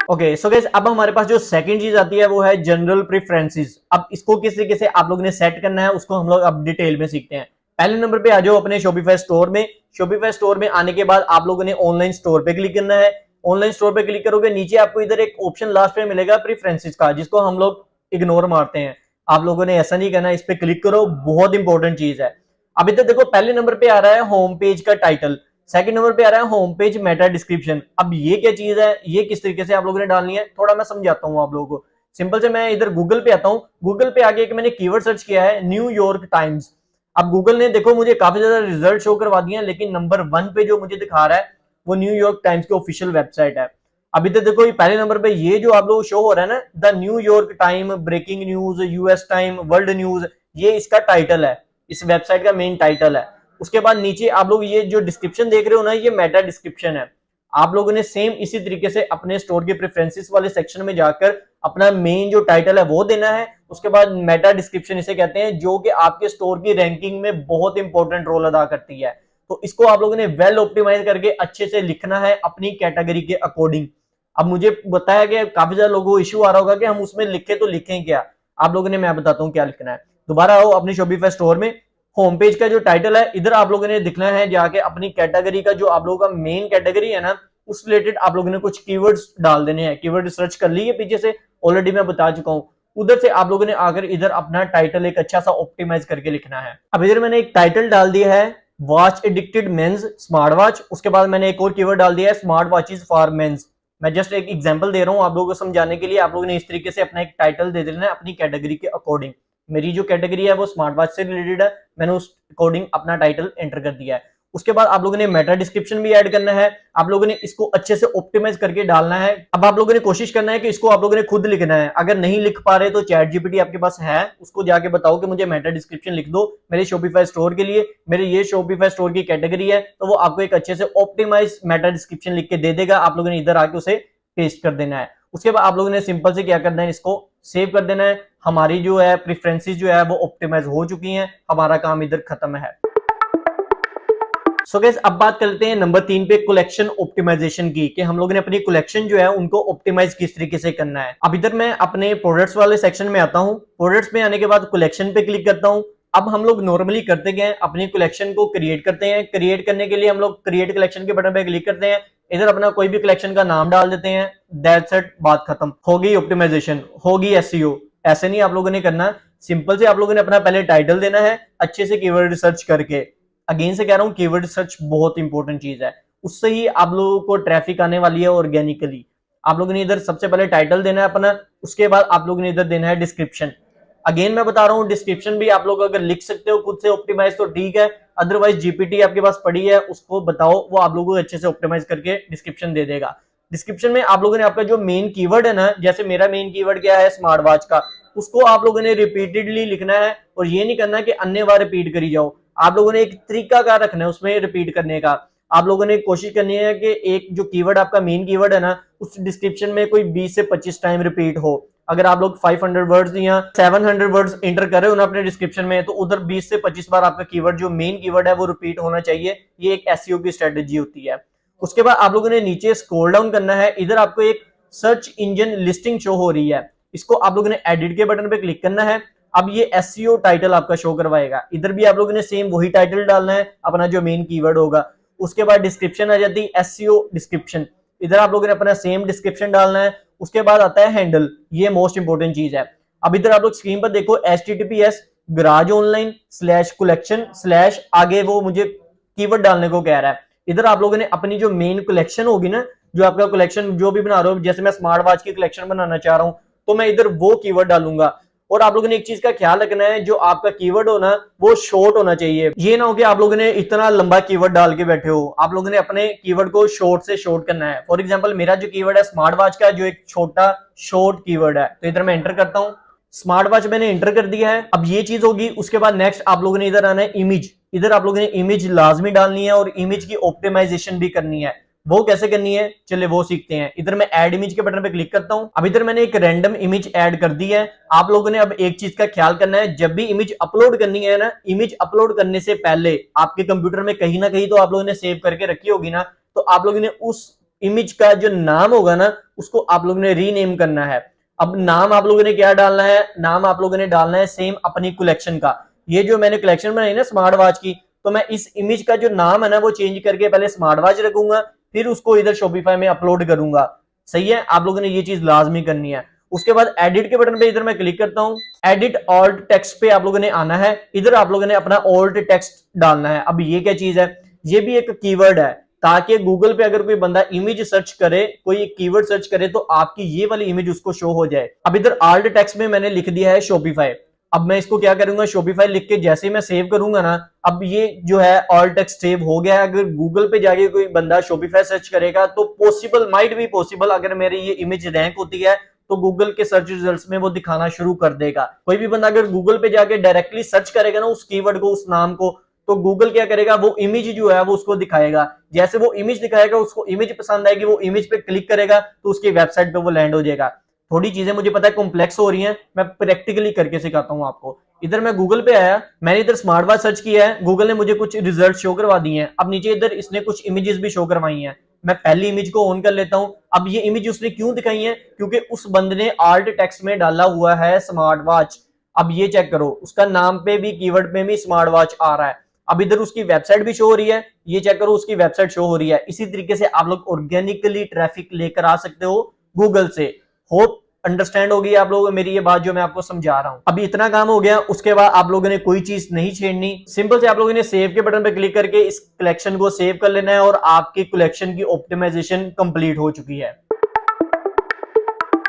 ओके, सो गाइस अब हमारे पास जो सेकंड चीज आती है वो है जनरल प्रेफरेंसेस। अब इसको किस तरीके से आप लोगों ने सेट करना है उसको हम लोग अब डिटेल में सीखते हैं। पहले नंबर पे आ जाओ अपने शॉपिफाई स्टोर में। शॉपिफाई स्टोर में आने के बाद आप लोगों ने ऑनलाइन स्टोर पे क्लिक करना है। ऑनलाइन स्टोर पे क्लिक करोगे, नीचे आपको इधर एक ऑप्शन लास्ट में मिलेगा प्रेफरेंसेस का, जिसको हम लोग इग्नोर मारते हैं। आप लोगों ने ऐसा नहीं करना, इस पे क्लिक करो, बहुत इंपॉर्टेंट चीज है। अब इधर देखो पहले नंबर पे आ रहा है होम पेज का टाइटल, सेकंड नंबर पे आ रहा है होम पेज मेटा डिस्क्रिप्शन। अब ये क्या चीज है, ये किस तरीके से आप लोगों ने डालनी है, थोड़ा मैं समझाता हूँ आप लोगों को। सिंपल से मैं इधर गूगल पे आता हूँ। गूगल पे आके एक मैंने कीवर्ड सर्च किया है न्यूयॉर्क टाइम्स। अब गूगल ने देखो मुझे काफी ज्यादा रिजल्ट शो करवा दिए हैं, लेकिन नंबर 1 पे जो मुझे दिखा रहा है वो न्यूयॉर्क टाइम्स की ऑफिशियल वेबसाइट है। अभी तो देखो ये पहले नंबर पे ये जो आप लोग शो हो रहा है ना, the New York time, breaking news, US time, world news, ये इसका टाइटल है, इस वेबसाइट का मेन टाइटल है। उसके बाद नीचे आप लोग ये जो डिस्क्रिप्शन देख रहे हो ना, ये मेटा डिस्क्रिप्शन है। आप लोगों ने सेम इसी तरीके से अपने स्टोर के प्रेफरेंसेस वाले सेक्शन में जाकर अपना मेन जो टाइटल है वो देना है। उसके बाद मेटा डिस्क्रिप्शन इसे कहते हैं, जो कि आपके स्टोर की रैंकिंग में बहुत इंपॉर्टेंट रोल अदा करती है। तो इसको आप लोगों ने वेल ऑप्टिमाइज करके अच्छे से लिखना है अपनी कैटेगरी के अकॉर्डिंग। अब मुझे बताया गया काफी ज्यादा लोगों को इश्यू आ रहा होगा कि हम उसमें लिखे तो लिखें क्या। आप लोगों ने, मैं बताता हूँ क्या लिखना है। दोबारा आओ अपनी शॉपिफाई स्टोर में, होम पेज का जो टाइटल है इधर आप लोगों ने दिखना है, जाके अपनी कैटेगरी का जो आप लोगों का मेन कैटेगरी है ना, उस रिलेटेड आप लोगों ने कुछ कीवर्ड्स डाल देने हैं। कीवर्ड सर्च कर ली है पीछे से, ऑलरेडी मैं बता चुका हूँ। उधर से आप लोगों ने आकर इधर अपना टाइटल एक अच्छा सा ऑप्टिमाइज करके लिखना है। अब इधर मैंने एक टाइटल डाल दिया है watch addicted men's smart watch. उसके बाद मैंने एक और कीवर्ड डाल दिया है स्मार्ट वॉचेस फॉर मेंस। मैं जस्ट एक एग्जांपल दे रहा हूं आप लोगों को समझाने के लिए। आप लोगों ने इस तरीके से अपना एक टाइटल दे देना है अपनी कैटेगरी के अकॉर्डिंग। मेरी जो कैटेगरी है वो स्मार्ट वॉच से रिलेटेड है, मैंने उस अकॉर्डिंग अपना टाइटल एंटर कर दिया है। उसके बाद आप लोगों ने मेटा डिस्क्रिप्शन भी ऐड करना है, आप लोगों ने इसको अच्छे से ऑप्टिमाइज करके डालना है। अब आप लोगों ने कोशिश करना है कि इसको आप लोगों ने खुद लिखना है, अगर नहीं लिख पा रहे तो चैट जीपीटी आपके पास है, उसको जाके बताओ कि मुझे मेटा डिस्क्रिप्शन लिख दो मेरे शॉपिफाई स्टोर के लिए, मेरे ये शॉपिफाई स्टोर की कैटेगरी है, तो वो आपको एक अच्छे से ऑप्टिमाइज मेटा डिस्क्रिप्शन लिख के दे देगा। आप लोगों ने इधर आके उसे पेस्ट कर देना है। उसके बाद आप लोगों ने सिंपल से क्या करना है, इसको सेव कर देना है। हमारी जो है प्रेफरेंसेस जो है वो ऑप्टिमाइज हो चुकी हैं, हमारा काम इधर खत्म है। सो गाइस, अब बात करते हैं नंबर 3 पे कलेक्शन ऑप्टिमाइजेशन की, कि हम लोगों ने अपनी कलेक्शन जो है उनको ऑप्टिमाइज किस तरीके से करना है। अब इधर मैं अपने प्रोडक्ट्स वाले सेक्शन में आता हूं, प्रोडक्ट्स में आने के बाद कलेक्शन पे क्लिक करता हूं। अब हम लोग नॉर्मली करते क्या है, अपनी कलेक्शन को क्रिएट करते हैं। क्रिएट करने के लिए हम लोग क्रिएट कलेक्शन के बटन पे क्लिक करते हैं, इधर अपना कोई भी कलेक्शन का नाम डाल देते हैं, दैट्स इट, बात खत्म हो गई। ऑप्टिमाइजेशन हो गई, एसईओ। ऐसे नहीं आप लोगों ने करना, सिंपल से आप लोगों ने अपना पहले टाइटल देना है अच्छे से कीवर्ड रिसर्च करके। अगेन से कह रहा हूं, कीवर्ड रिसर्च बहुत इंपॉर्टेंट चीज है, उससे ही आप लोगों को ट्रैफिक आने वाली है ऑर्गेनिकली। आप लोगों ने इधर सबसे पहले टाइटल देना है अपना, उसके बाद आप लोगों ने इधर देना है डिस्क्रिप्शन। अगेन मैं बता रहा हूं, डिस्क्रिप्शन भी आप लोग अगर लिख सकते हो खुद से ऑप्टिमाइज तो ठीक है, अदरवाइज जीपीटी आपके पास पड़ी है, उसको बताओ, वो आप लोगों को अच्छे से ऑप्टिमाइज करके डिस्क्रिप्शन दे देगा। डिस्क्रिप्शन में आप लोगों ने आपका जो मेन कीवर्ड है ना, जैसे मेरा मेन कीवर्ड क्या है, स्मार्ट वॉच का, उसको आप लोगों ने रिपीटेडली लिखना है, और ये नहीं करना कि अन्य बार रिपीट करी जाओ। आप लोगों ने एक तरीका का रखना है उसमें रिपीट करने का। आप लोगों ने कोशिश करनी है कि एक जो कीवर्ड आपका मेन कीवर्ड है ना, उस डिस्क्रिप्शन में कोई 20 से 25 टाइम रिपीट हो। अगर आप लोग 500 वर्ड्स या 700 वर्ड्स एंटर कर रहे हो ना अपने डिस्क्रिप्शन में, तो उधर 20 से 25 बार आपका कीवर्ड जो मेन कीवर्ड है वो रिपीट होना चाहिए। ये एक एसईओ की स्ट्रेटेजी होती है। उसके बाद आप लोगों ने नीचे स्क्रॉल डाउन करना है, इधर आपको एक सर्च इंजन लिस्टिंग शो हो रही है, इसको आप लोगों ने एडिट के बटन पे क्लिक करना है। अब ये एसईओ टाइटल आपका शो करवाएगा, इधर भी आप लोगों ने सेम वही टाइटल डालना है, अपना जो मेन कीवर्ड होगा। उसके बाद डिस्क्रिप्शन आ जाती है, एसईओ डिस्क्रिप्शन, इधर आप लोगों ने अपना सेम डिस्क्रिप्शन डालना है। उसके बाद आता है हैंडल, ये मोस्ट इंपोर्टेंट चीज है। अब इधर आप लोग स्क्रीन पर देखो, https /collection/ आगे वो मुझे कीवर्ड डालने को कह रहा है। इधर आप लोगों ने अपनी जो मेन कलेक्शन होगी ना, जो आपका कलेक्शन जो भी बना रहे हो, जैसे मैं स्मार्ट वॉच की कलेक्शन बनाना चाह रहा हूं, तो मैं इधर वो कीवर्ड डालूंगा। और आप लोगों ने एक चीज का ख्याल रखना है, जो आपका कीवर्ड हो ना वो शॉर्ट होना चाहिए। ये ना हो कि आप लोगों ने इतना लंबा कीवर्ड डाल के बैठे हो, आप लोगों ने अपने कीवर्ड को शॉर्ट से शॉर्ट करना है। फॉर एग्जांपल मेरा जो कीवर्ड है स्मार्ट वॉच का, जो एक छोटा शॉर्ट कीवर्ड है, तो इधर मैं एंटर करता हूं, स्मार्ट वॉच मैंने एंटर कर दिया है। अब ये चीज होगी। उसके बाद नेक्स्ट आप लोगों ने इधर आना है इमेज, इधर आप लोगों ने इमेज लाजमी डालनी है, और इमेज की ऑप्टिमाइजेशन भी करनी है। वो कैसे करनी है, चलिए वो सीखते हैं। इधर मैं ऐड इमेज के बटन पे क्लिक करता हूं। अब इधर मैंने एक रैंडम इमेज ऐड कर दी है। आप लोगों ने अब एक चीज का ख्याल करना है, जब भी इमेज अपलोड करनी है ना, इमेज अपलोड करने से पहले आपके कंप्यूटर में कहीं ना कहीं तो आप लोगों ने सेव करके रखी होगी ना, तो आप लोगों ने उस इमेज का जो नाम होगा ना, उसको आप लोगों ने रीनेम करना है। अब नाम आप लोगों ने क्या डालना है, नाम आप लोगों ने डालना है सेम अपनी कलेक्शन का। ये जो मैंने कलेक्शन बनाई ना स्मार्ट वॉच की, तो मैं इस इमेज का जो नाम है ना वो चेंज करके पहले स्मार्ट वॉच रखूंगा, फिर उसको इधर शॉपिफाई में अपलोड करूंगा। सही है, आप लोगों ने ये चीज लाजमी करनी है। उसके बाद एडिट के बटन पे इधर मैं क्लिक करता हूं, एडिट ऑल्ट टेक्स्ट पे आप लोगों ने आना है। इधर आप लोगों ने अपना ऑल्ट टेक्स्ट डालना है। अब ये क्या चीज है, ये भी एक कीवर्ड है, ताकि गूगल पे अगर कोई बंदा इमेज सर्च करे, कोई कीवर्ड सर्च करे, तो आपकी ये वाली इमेज उसको शो हो जाए। अब इधर ऑल्ट टेक्स्ट में मैंने लिख दिया है शॉपिफाई। अब मैं इसको क्या करूंगा, शॉपिफाई लिख के जैसे ही मैं सेव करूंगा ना, अब ये जो है ऑल्ट टेक्स्ट सेव हो गया है। अगर गूगल पे जाके कोई बंदा शॉपिफाई सर्च करेगा, तो पॉसिबल, माइट बी पॉसिबल, अगर मेरी ये इमेज रैंक होती है तो गूगल के सर्च रिजल्ट्स में वो दिखाना शुरू कर देगा। कोई भी बंदा अगर गूगल पे जाके डायरेक्टली सर्च करेगा ना उस कीवर्ड को, उस नाम को, तो गूगल क्या करेगा, वो इमेज जो है वो उसको दिखाएगा। जैसे वो इमेज दिखाएगा, उसको इमेज पसंद आएगी, वो इमेज पे क्लिक करेगा, तो उसकी वेबसाइट पे वो लैंड हो जाएगा। थोड़ी चीजें मुझे पता है कॉम्प्लेक्स हो रही हैं, मैं प्रैक्टिकली करके सिखाता हूं आपको। इधर मैं गूगल पे आया, मैंने इधर स्मार्ट वॉच सर्च किया है, गूगल ने मुझे कुछ रिजल्ट शो करवा दिए हैं। अब नीचे इधर इसने कुछ इमेजेस भी शो करवाई हैं। मैं पहली इमेज को ऑन कर लेता हूं। अब ये इमेज उसने क्यों दिखाई है, क्योंकि उस बंदे ने आल्ट टेक्स्ट में डाला हुआ है स्मार्ट वॉच। अब ये चेक करो, उसका नाम पे भी कीवर्ड में भी स्मार्ट वॉच आ रहा है। अब इधर उसकी वेबसाइट भी शो हो रही है, ये चेक करो उसकी वेबसाइट शो हो रही है। इसी तरीके से आप लोग ऑर्गेनिकली ट्रैफिक लेकर आ सकते हो गूगल से। होप अंडरस्टैंड होगी आप लोगों को मेरी ये बात जो मैं आपको समझा रहा हूं। अभी इतना काम हो गया, उसके बाद आप लोगों ने कोई चीज नहीं छेड़नी, सिंपल से आप लोगों ने सेव के बटन पे क्लिक करके इस कलेक्शन को सेव कर लेना है, और आपकी कलेक्शन की ऑप्टिमाइजेशन कंप्लीट हो चुकी है।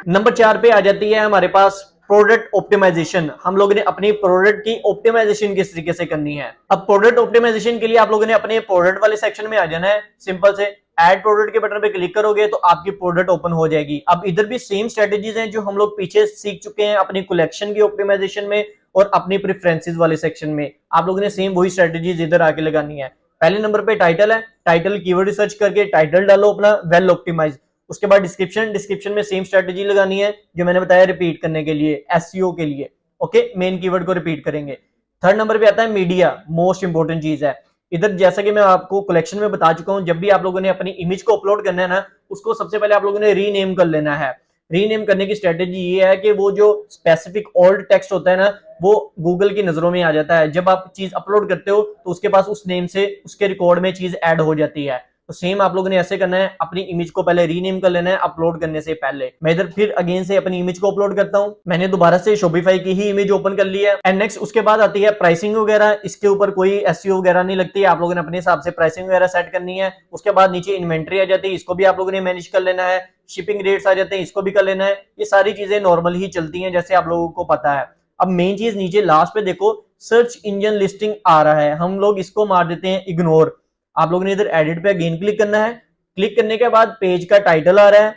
नंबर 4 पे आ जाती है हमारे पास प्रोडक्ट ऑप्टिमाइजेशन, हम लोगों ने अपनी प्रोडक्ट की ऑप्टिमाइजेशन किस तरीके से करनी है। अब प्रोडक्ट ऑप्टिमाइजेशन के लिए आप लोगों ने अपने प्रोडक्ट वाले सेक्शन में आ जाना है। सिंपल से ऐड प्रोडक्ट के बटन पे क्लिक करोगे तो आपकी प्रोडक्ट ओपन हो जाएगी। अब इधर भी सेम स्ट्रेटेजीज हैं जो हम लोग पीछे सीख चुके हैं अपनी कलेक्शन की ऑप्टिमाइजेशन में और अपनी प्रेफरेंसेस वाले सेक्शन में। आप लोगों ने सेम वही स्ट्रेटेजीज इधर आके लगानी है। पहले नंबर पे टाइटल है, टाइटल कीवर्ड रिसर्च करके टाइटल डालो अपना वेल ऑप्टिमाइज। उसके बाद डिस्क्रिप्शन में सेम स्ट्रेटेजी लगानी है जो मैंने बताया रिपीट करने के लिए, एसईओ के लिए। ओके, मेन कीवर्ड को रिपीट करेंगे। थर्ड नंबर पे आता है मीडिया, मोस्ट इंपोर्टेंट चीज है। इधर जैसा कि मैं आपको कलेक्शन में बता चुका हूं, जब भी आप लोगों ने अपनी इमेज को अपलोड करना है ना, उसको सबसे पहले आप लोगों ने रीनेम कर लेना है। रीनेम करने की स्ट्रेटेजी ये है कि वो जो स्पेसिफिक ओल्ड टेक्स्ट होता है ना, वो गूगल की नजरों में आ जाता है। जब आप चीज अपलोड करते हो तो उसके पास उस नेम से उसके रिकॉर्ड में चीज ऐड हो जाती है। तो सेम आप लोगों ने ऐसे करना है, अपनी इमेज को पहले रीनेम कर लेना है अपलोड करने से पहले। मैं इधर फिर अगेन से अपनी इमेज को अपलोड करता हूं। मैंने दोबारा से शॉपिफाई की ही इमेज ओपन कर ली है। एंड नेक्स्ट उसके बाद आती है प्राइसिंग वगैरह। इसके ऊपर कोई एसईओ वगैरह नहीं लगती, आप लोगों ने अपने हिसाब से प्राइसिंग वगैरह सेट करनी है। उसके बाद नीचे इन्वेंट्री आ जाती है, इसको भी आप लोगों ने मैनेज कर लेना है। शिपिंग रेट्स आ जाते हैं, इसको भी कर लेना है। ये सारी चीजें नॉर्मल ही चलती हैं जैसे आप लोगों को पता है। अब मेन चीज नीचे लास्ट पे देखो, सर्च इंजन लिस्टिंग आ रहा है, हम लोग इसको मार देते हैं इग्नोर। आप लोगों ने इधर एडिट पे अगेन क्लिक करना है। क्लिक करने के बाद पेज का टाइटल आ रहा है,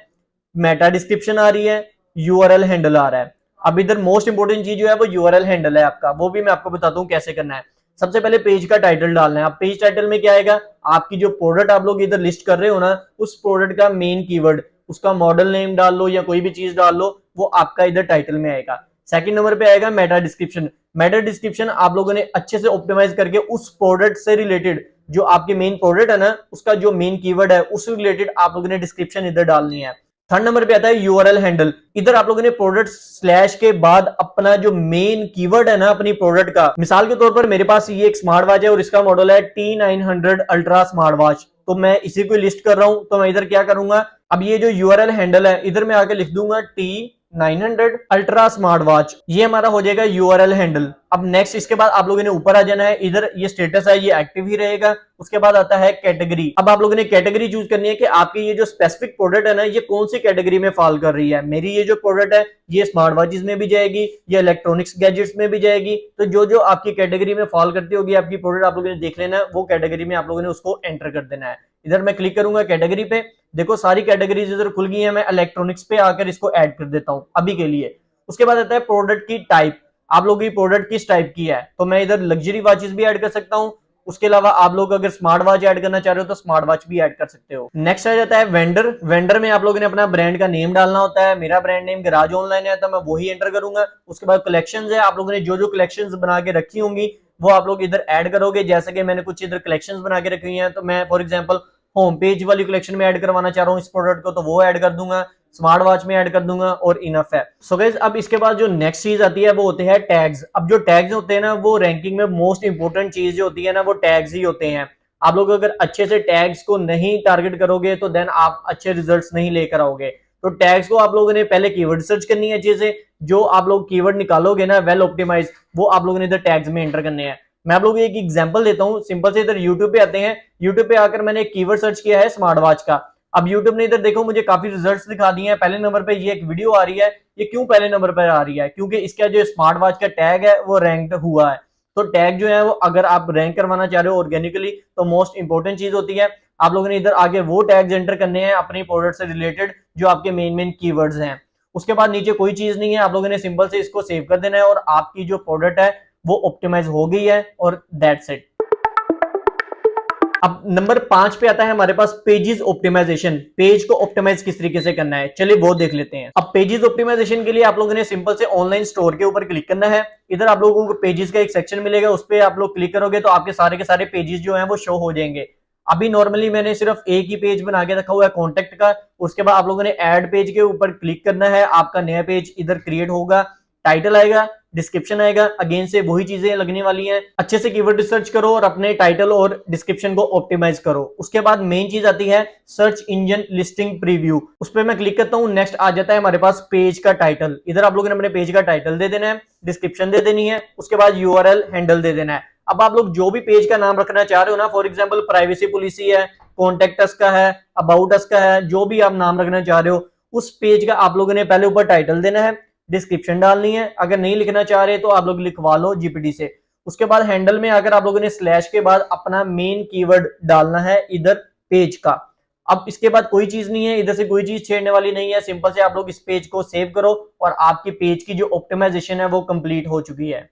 मेटा डिस्क्रिप्शन आ रही है, यूआरएल हैंडल आ रहा है। अब इधर मोस्ट इंपोर्टेंट चीज जो है वो यूआरएल हैंडल है आपका, वो भी मैं आपको बताता हूँ कैसे करना है। सबसे पहले पेज का टाइटल डालना है। अब पेज टाइटल में क्या आएगा, आपकी जो प्रोडक्ट आप लोग इधर लिस्ट कर रहे हो ना, उस प्रोडक्ट का मेन कीवर्ड, उसका मॉडल नेम डाल लो या कोई भी चीज डाल लो, वो आपका इधर टाइटल में आएगा। सेकंड नंबर पे आएगा मेटा डिस्क्रिप्शन। मेटा डिस्क्रिप्शन आप लोगों ने अच्छे से ऑप्टिमाइज करके उस प्रोडक्ट से रिलेटेड, जो आपके मेन प्रोडक्ट है ना, उसका जो मेन कीवर्ड है उससे रिलेटेड आप लोगों ने डिस्क्रिप्शन इधर डालनी है। थर्ड नंबर पे आता है यूआरएल हैंडल। इधर आप लोगों ने प्रोडक्ट स्लैश के बाद अपना जो मेन कीवर्ड है ना अपनी प्रोडक्ट का, मिसाल के तौर पर मेरे पास ये एक स्मार्ट वॉच है और इसका मॉडल है T900 अल्ट्रा स्मार्ट वॉच, तो मैं इसी को लिस्ट कर रहा हूं। तो मैं इधर क्या करूंगा, अब ये जो यूआरएल हैंडल है इधर मैं आके लिख दूंगा T900 अल्ट्रा स्मार्ट वॉच, ये हमारा हो जाएगा यूआरएल हैंडल। अब नेक्स्ट इसके बाद आप लोगों ने ऊपर आ जाना है, इधर ये स्टेटस है ये एक्टिव ही रहेगा। उसके बाद आता है कैटेगरी। अब आप लोगों ने कैटेगरी चूज करनी है कि आपकी ये जो स्पेसिफिक प्रोडक्ट है ना, ये कौन सी कैटेगरी में फॉल कर रही है। मेरी ये जो प्रोडक्ट है ये स्मार्ट वॉचेस में भी जाएगी, ये इलेक्ट्रॉनिक्स गैजेट्स में भी जाएगी। तो जो जो आपकी कैटेगरी में फॉल करती होगी आपकी प्रोडक्ट, आप लोगों ने देख लेना है, वो कैटेगरी में आप लोगों ने उसको एंटर कर देना है। इधर मैं क्लिक करूंगा कैटेगरी पे, देखो सारी कैटेगरीज इधर खुल गई है। मैं इलेक्ट्रॉनिक्स पे आकर इसको ऐड कर देता हूं अभी के लिए। उसके बाद आता है प्रोडक्ट की टाइप, आप लोगों की प्रोडक्ट किस टाइप की है, तो मैं इधर लग्जरी वॉचेस भी ऐड कर सकता हूं। उसके अलावा आप लोग अगर स्मार्ट वॉच ऐड करना चाह रहे हो तो स्मार्ट वॉच भी ऐड कर सकते हो। नेक्स्ट आ जाता है वेंडर। वेंडर में आप लोगों ने अपना ब्रांड का नेम डालना होता है। मेरा ब्रांड नेम गराज ऑनलाइन है तो मैं वही एंटर करूंगा। उसके बाद कलेक्शंस है, आप लोगों ने जो जो कलेक्शंस बना के रखी होंगी वो आप लोग इधर ऐड करोगे। जैसे कि मैंने कुछ इधर कलेक्शंस बना के रखी हुई हैं, तो मैं फॉर एग्जांपल होम पेज वाली कलेक्शन में ऐड करवाना चाह रहा हूँ इस प्रोडक्ट को, तो वो ऐड कर दूंगा, स्मार्ट वॉच में ऐड कर दूंगा और इनफ है। सो गाइस, अब इसके बाद जो नेक्स्ट चीज आती है वो होते हैं टैग्स। अब जो टैग्स होते हैं ना, वो रैंकिंग में मोस्ट इंपोर्टेंट चीज जो होती है ना, वो टैग्स ही होते हैं। आप लोग अगर अच्छे से टैग्स को नहीं टारगेट करोगे तो देन आप अच्छे रिजल्ट्स नहीं लेकर आओगे। तो टैग्स को आप लोगों ने पहले कीवर्ड सर्च करनी है अच्छे से। जो आप लोग कीवर्ड निकालोगे ना वेल ऑप्टिमाइज, वो आप लोगों ने इधर टैग्स में एंटर करने हैं। मैं आप लोगों को एक एग्जांपल देता हूं सिंपल से। इधर यूट्यूब पे आते हैं, यूट्यूब पे आकर मैंने एक कीवर्ड सर्च किया है स्मार्ट वॉच का। अब यूट्यूब ने इधर देखो मुझे काफी रिजल्ट्स दिखा दिए हैं। पहले नंबर पे ये एक वीडियो आ रही है। ये क्यों पहले नंबर पर आ रही है, क्योंकि इसका जो स्मार्ट वॉच का टैग है वो रैंक्ड हुआ है। तो टैग जो है वो अगर आप रैंक करवाना चाह रहे हो ऑर्गेनिकली, तो मोस्ट इंपोर्टेंट चीज होती है। आप लोगों ने इधर आगे वो टैग्स एंटर करने हैं अपनी प्रोडक्ट से रिलेटेड जो आपके मेन कीवर्ड्स हैं। उसके बाद नीचे कोई चीज नहीं है, आप लोगों ने सिंपल से इसको सेव कर देना है और आपकी जो प्रोडक्ट है वो ऑप्टिमाइज हो गई है और दैट्स इट। अब नंबर 5 पे आता है हमारे पास पेजेस ऑप्टिमाइजेशन। पेज को ऑप्टिमाइज किस तरीके से करना है, चलिए वो देख लेते हैं। अब पेजेस ऑप्टिमाइजेशन के लिए आप लोगों ने सिंपल से ऑनलाइन स्टोर के ऊपर क्लिक करना है। इधर आप लोगों को पेजेस का एक सेक्शन मिलेगा, उस पर आप लोग क्लिक करोगे तो आपके सारे के सारे पेजेस जो हैं वो शो हो जाएंगे। अभी नॉर्मली मैंने सिर्फ एक ही पेज बना के रखा हुआ है कॉन्टेक्ट का। उसके बाद आप लोगों ने ऐड पेज के ऊपर क्लिक करना है, आपका नया पेज इधर क्रिएट होगा। टाइटल आएगा, डिस्क्रिप्शन आएगा, अगेन से वही चीजें लगने वाली हैं। अच्छे से कीवर्ड रिसर्च करो और अपने टाइटल और डिस्क्रिप्शन को ऑप्टिमाइज करो। उसके बाद मेन चीज आती है सर्च इंजन लिस्टिंग प्रीव्यू। उस पर मैं क्लिक करता हूं, नेक्स्ट आ जाता है हमारे पास पेज का टाइटल। इधर आप लोगों ने अपने पेज का टाइटल दे देना है, डिस्क्रिप्शन दे देनी है, उसके बाद यूआरएल हैंडल दे देना है। अब आप लोग जो भी पेज का नाम रखना चाह रहे हो ना, फॉर एग्जाम्पल प्राइवेसी पॉलिसी है, कॉन्टेक्ट अस का है, अबाउट अस का है, जो भी आप नाम रखना चाह रहे हो, उस पेज का आप लोगों ने पहले ऊपर टाइटल देना है। डिस्क्रिप्शन डालनी है, अगर नहीं लिखना चाह रहे तो आप लोग लिखवा लो जीपीटी से। उसके बाद हैंडल में आकर आप लोगों ने स्लैश के बाद अपना मेन कीवर्ड डालना है इधर पेज का। अब इसके बाद कोई चीज नहीं है, इधर से कोई चीज छेड़ने वाली नहीं है, सिंपल से आप लोग इस पेज को सेव करो और आपके पेज की जो ऑप्टिमाइजेशन है वो कंप्लीट हो चुकी है।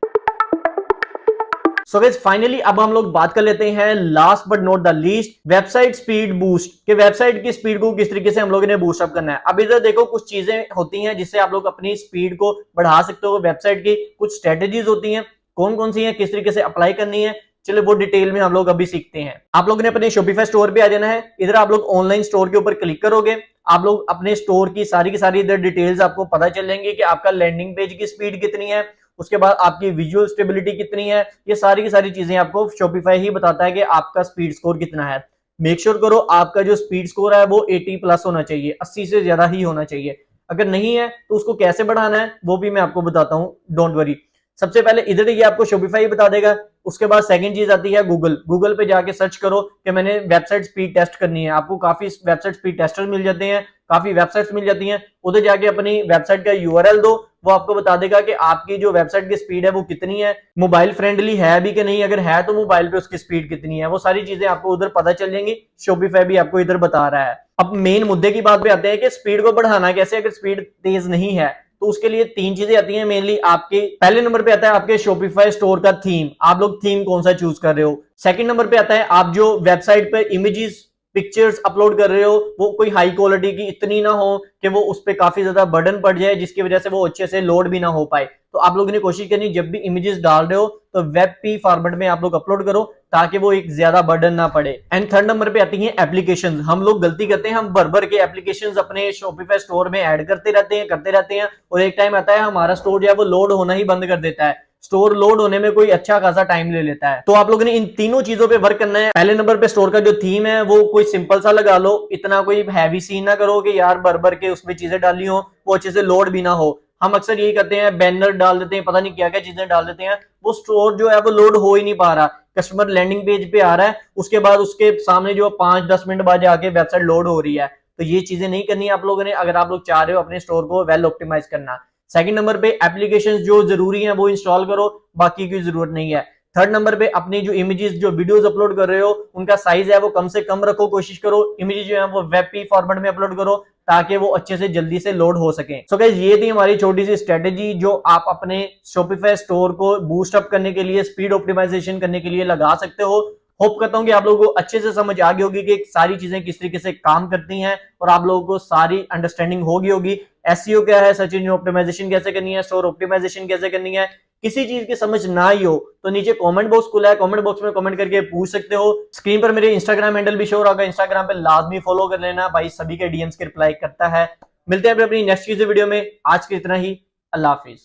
सो गाइस फाइनली अब हम लोग बात कर लेते हैं last but not the least, website speed boost के वेबसाइट की स्पीड को किस तरीके से हम लोगों ने बूस्ट अप करना है। अब इधर देखो कुछ चीजें होती हैं जिससे आप लोग अपनी स्पीड को बढ़ा सकते हो। वेबसाइट की कुछ स्ट्रेटेजीज होती हैं, कौन कौन सी हैं, किस तरीके से अप्लाई करनी है, चलो वो डिटेल में हम लोग अभी सीखते हैं। आप लोगों ने अपने शॉपिफाई स्टोर पे आ जाना है। इधर आप लोग ऑनलाइन स्टोर के ऊपर क्लिक करोगे, आप लोग अपने स्टोर की सारी इधर डिटेल्स आपको पता चल जाएंगे कि आपका लैंडिंग पेज की स्पीड कितनी है, उसके बाद आपकी विजुअल स्टेबिलिटी कितनी है। ये सारी की सारी चीजें आपको शॉपिफाई ही बताता है कि आपका स्पीड स्कोर कितना है। मेक श्योर करो आपका जो स्पीड स्कोर है वो 80 प्लस होना चाहिए, 80 से ज्यादा ही होना चाहिए। अगर नहीं है तो उसको कैसे बढ़ाना है वो भी मैं आपको बताता हूं, डोंट वरी। सबसे पहले इधर ये आपको शॉपिफाई बता देगा। उसके बाद सेकंड चीज आती है गूगल पे जाके सर्च करो कि मैंने वेबसाइट स्पीड टेस्ट करनी है। आपको काफी वेबसाइट स्पीड टेस्टर मिल जाते हैं, काफी वेबसाइट्स मिल जाती हैं। उधर जाके अपनी वेबसाइट का यूआरएल दो, वो आपको बता देगा कि आपकी जो वेबसाइट की स्पीड है वो कितनी है, मोबाइल फ्रेंडली है भी कि नहीं, अगर है तो मोबाइल पे उसकी स्पीड कितनी है। वो सारी चीजें आपको उधर पता चल जाएंगी, शॉपिफाई भी आपको इधर बता रहा है। अब मेन मुद्दे की बात पे आते हैं कि स्पीड को बढ़ाना कैसे। अगर स्पीड तेज नहीं है तो उसके लिए तीन चीजें आती हैं मेनली। आपके पहले नंबर पे आता है आपके शॉपिफाई स्टोर का थीम, आप लोग थीम कौन सा चूज कर रहे हो। सेकंड नंबर पे आता है आप जो वेबसाइट पे इमेजेस पिक्चर्स अपलोड कर रहे हो वो कोई हाई क्वालिटी की इतनी ना हो कि वो उस पर काफी ज्यादा बर्डन पड़ जाए, जिसकी वजह से वो अच्छे से लोड भी ना हो पाए। तो आप लोगों ने कोशिश करनी जब भी इमेजेस डाल रहे हो तो वेब पी फॉर्मेट में आप लोग अपलोड करो ताकि वो एक ज्यादा बर्डन ना पड़े। एंड थर्ड नंबर पे आती है एप्लीकेशंस। हम लोग गलती करते हैं, हम भर के एप्लीकेशंस अपने शॉपिफाई स्टोर में ऐड करते रहते हैं और एक टाइम आता है हमारा स्टोर जो है वो लोड होना ही बंद कर देता है। स्टोर लोड होने में कोई अच्छा खासा टाइम ले लेता है। तो आप लोगों ने इन तीनों चीजों पे वर्क करना है। पहले नंबर पे स्टोर का जो थीम है वो कोई सिंपल सा लगा लो, इतना कोई हैवी सीन ना करो कि यार भर के उसमें चीजें डाली हो, वो अच्छे से लोड भी ना हो। हम अक्सर यही करते हैं, बैनर डाल देते हैं, पता नहीं क्या क्या चीजें डाल देते हैं, वो स्टोर जो है वो लोड हो ही नहीं पा रहा। कस्टमर लैंडिंग पेज पे आ रहा है, उसके बाद उसके सामने जो 5-10 मिनट बाद जाके वेबसाइट लोड हो रही है। तो ये चीजें नहीं करनी आप लोगों ने अगर आप लोग चाह रहे हो अपने स्टोर को वेल ऑप्टिमाइज करना। सेकंड नंबर पे एप्लीकेशंस जो जरूरी हैं वो इंस्टॉल करो, बाकी की जरूरत नहीं है। थर्ड नंबर पे अपनी जो इमेजेस जो वीडियोस अपलोड कर रहे हो उनका साइज है वो कम से कम रखो, कोशिश करो इमेजेस जो है वो वेब पी फॉर्मेट में अपलोड करो ताकि वो अच्छे से जल्दी से लोड हो सके। सो गाइस ये थी हमारी छोटी सी स्ट्रेटेजी जो आप अपने शॉपिफाई स्टोर को बूस्ट अप करने के लिए, स्पीड ऑप्टिमाइजेशन करने के लिए लगा सकते हो। होप करता हूं कि आप लोगों को अच्छे से समझ आ गई होगी कि सारी चीजें किस तरीके से काम करती हैं और आप लोगों को सारी अंडरस्टैंडिंग होगी। एसईओ क्या है, सर्च इंजन ऑप्टिमाइजेशन कैसे करनी है, स्टोर ऑप्टिमाइजेशन कैसे करनी है। किसी चीज की समझ ना आई हो तो नीचे कमेंट बॉक्स खुला है, कमेंट बॉक्स में कमेंट करके पूछ सकते हो। स्क्रीन पर मेरे इंस्टाग्राम हैंडल भी शो होगा, इंस्टाग्राम पे लाजमी फॉलो कर लेना, भाई सभी के डीएम्स के रिप्लाई करता है। मिलते हैं अपनी नेक्स्ट वीडियो में, आज के इतना ही, अल्लाह हाफिज।